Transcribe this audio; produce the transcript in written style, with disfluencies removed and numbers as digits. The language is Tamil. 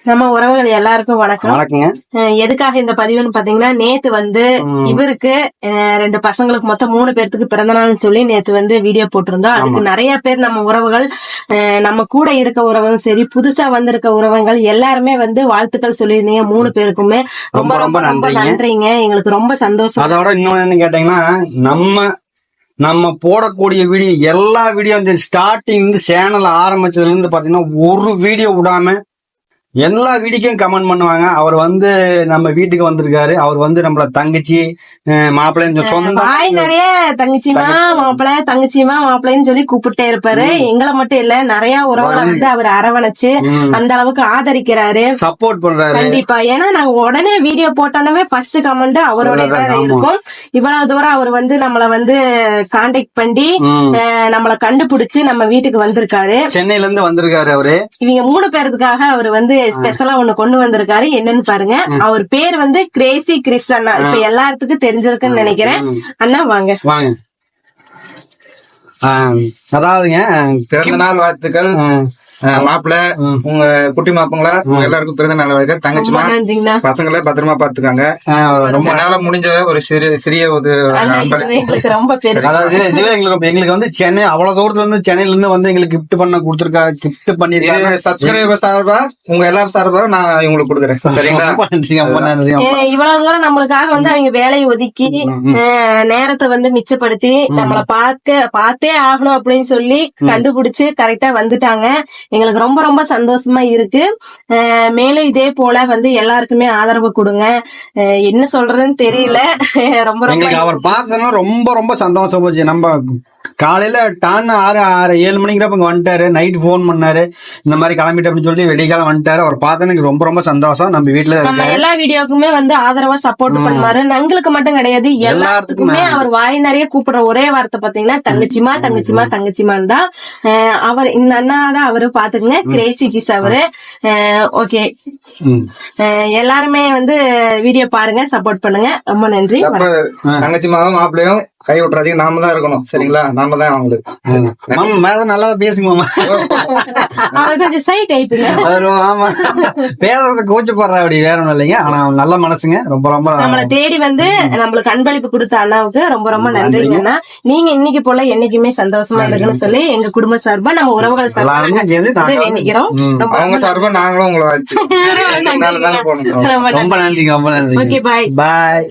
நம்ம உறவுகள் எல்லாருக்கும் வணக்கம். வணக்கங்க. எதுக்காக இந்த பதிவுன்னு பாத்தீங்கன்னா, நேத்து வந்து இவருக்கு 2 பசங்களுக்கு மொத்தம் 3 பேர்த்துக்கு பிறந்தநாள்னு சொல்லி நேத்து வந்து வீடியோ போட்டிருந்தோம். அதுக்கு நிறைய பேர் நம்ம உறவுகள், நம்ம கூட இருக்க உறவுகளும் சரி, புதுசா வந்திருக்க உறவுகள் எல்லாருமே வந்து வாழ்த்துக்கள் சொல்லியிருந்தீங்க. 3 பேருக்குமே ரொம்ப ரொம்ப ரொம்ப நன்றிங்க. எங்களுக்கு ரொம்ப சந்தோஷம். அதோட இன்னொன்னு என்ன கேட்டீங்கன்னா, நம்ம போடக்கூடிய வீடியோ எல்லா வீடியோ ஸ்டார்டிங் சேனல் ஆரம்பிச்சதுல இருந்து பாத்தீங்கன்னா ஒரு வீடியோ விடாம எல்லா வீடியோக்கும் கமெண்ட் பண்ணுவாங்க. அவர் வந்து நம்ம வீட்டுக்கு வந்திருக்காரு. அவர் வந்து நம்மள தங்கச்சி மாப்பிள்ளைன்னு சொந்த நிறைய தங்கச்சிமா மாப்பிள்ளை தங்கச்சிமா மாப்பிள்ளைன்னு சொல்லி கூப்பிட்டே இருப்பாரு. எங்களை மட்டும் இல்ல, நிறைய உறவுகளை வந்து அவர் அரவணைச்சு அந்த அளவுக்கு ஆதரிக்கிறாரு, சப்போர்ட் பண்றாரு. கண்டிப்பா. ஏன்னா நாங்க உடனே வீடியோ போட்டோன்னே ஃபர்ஸ்ட் கமெண்ட் அவரோட இருக்கும். இவ்வளவு தூரம் அவர் வந்து நம்மள வந்து கான்டாக்ட் பண்ணி நம்மள கண்டுபிடிச்சு நம்ம வீட்டுக்கு வந்திருக்காரு. சென்னையில இருந்து வந்திருக்காரு. அவரு இவங்க 3 பேருக்காக அவர் வந்து ஸ்பெஷலா ஒண்ணு கொண்டு வந்திருக்காரு. என்னன்னு பாருங்க. அவர் பேர் வந்து கிரேசி கிறிஸ் அண்ணா. இப்ப எல்லாத்துக்கும் தெரிஞ்சிருக்குன்னு நினைக்கிறேன். அண்ணா வாங்க. அதாவதுங்க, பிறந்த நாள் வாழ்த்துக்கள் மாப்பிள்ள, உங்க குட்டி மாப்பிங்களா எல்லாருக்கும் பிறந்த நாள் வாழ்த்துக்கள். தங்கச்சிமா பசங்களை பத்திரமா பாத்துக்காங்க. ரொம்ப நாள முடிஞ்ச ஒரு சிறிய அதாவது எங்களுக்கு வந்து சென்னை அவ்வளவு தூரத்துல இருந்து சென்னையில இருந்து வந்து எங்களுக்கு கிஃப்ட் பண்ண கொடுத்துருக்கா. கிஃப்ட் பண்ணிருக்காங்க. சப்ஸ்கிரைபர் சார்பா உங்க எல்லாரும் சார்பா நான் இவங்களுக்கு கொடுக்குறேன். சரிங்களா? இவ்வளவு தூரம் நம்மளுக்காக வந்து அவங்க வேலையை ஒதுக்கி நேரத்தை வந்து மிச்சப்படுத்தி நம்மள பார்த்தே ஆகணும் அப்படின்னு சொல்லி கண்டுபிடிச்சு கரெக்டா வந்துட்டாங்க. எங்களுக்கு ரொம்ப ரொம்ப சந்தோஷமா இருக்கு. மேலும் இதே போல வந்து எல்லாருக்குமே ஆதரவு கொடுங்க. என்ன சொல்றதுன்னு தெரியல. ரொம்ப ரொம்ப அவர் பார்த்தோன்னா ரொம்ப ரொம்ப சந்தோஷம் போச்சு. நம்ம காலையில டான் 6-7 மணிக்கு வந்துட்டாரு. நைட் போன் பண்ணாரு, இந்த மாதிரி கிளம்பிட்டு அப்படின்னு சொல்லி வெடிக்காலம் வந்துட்டாரு. அவர் பார்த்தா எனக்கு ரொம்ப ரொம்ப சந்தோஷம். நம்ம வீட்டுல நம்ம எல்லா வீடியோக்குமே வந்து ஆதரவா சப்போர்ட் பண்ணுவாரு. எங்களுக்கு மட்டும் கிடையாது, எல்லாத்துக்குமே. அவர் வாய் நிறைய கூப்பிடுற ஒரே வார்த்தை பாத்தீங்கன்னா தங்கச்சிமா தங்கச்சிமா தங்கச்சிமான் தான். அவர் இந்த அண்ணா தான் அவரு பாத்துக்கங்க, கிரேசி கிஸ் அவரு. ஓகே, எல்லாருமே வந்து வீடியோ பாருங்க, சப்போர்ட் பண்ணுங்க. ரொம்ப நன்றி. தங்கச்சிமாவும் மாப்பிள்ளையும் கை விட்டுறாதீங்க. நாம தான் இருக்கணும். சரிங்களா? நாம தான் அவங்களுக்கு நல்லா பேசுங்க. அவர் கொஞ்சம் சை டைப்புங்க. ஆமா, பேசுறது கூச்சப்படுற அப்படி வேற ஒண்ணும் இல்லைங்க. ஆனா நல்ல மனசுங்க. ரொம்ப ரொம்ப நம்மளை தேடி வந்து நம்மளுக்கு அன்பளிப்பு கொடுத்த அண்ணாவுக்கு ரொம்ப ரொம்ப நன்றிங்க அண்ணா. நீங்க இன்னைக்கு போல என்னைக்குமே சந்தோஷமா இருக்குன்னு சொல்லி எங்க குடும்ப சார்பா, நம்ம உறவுகள் சார்பா வேண்டிக்கிறோம். அவங்க சார்பா நாங்களும் உங்களை வாழ்த்து. ரொம்ப நன்றி. ரொம்ப நன்றி. ஓகே, பாய் பாய்.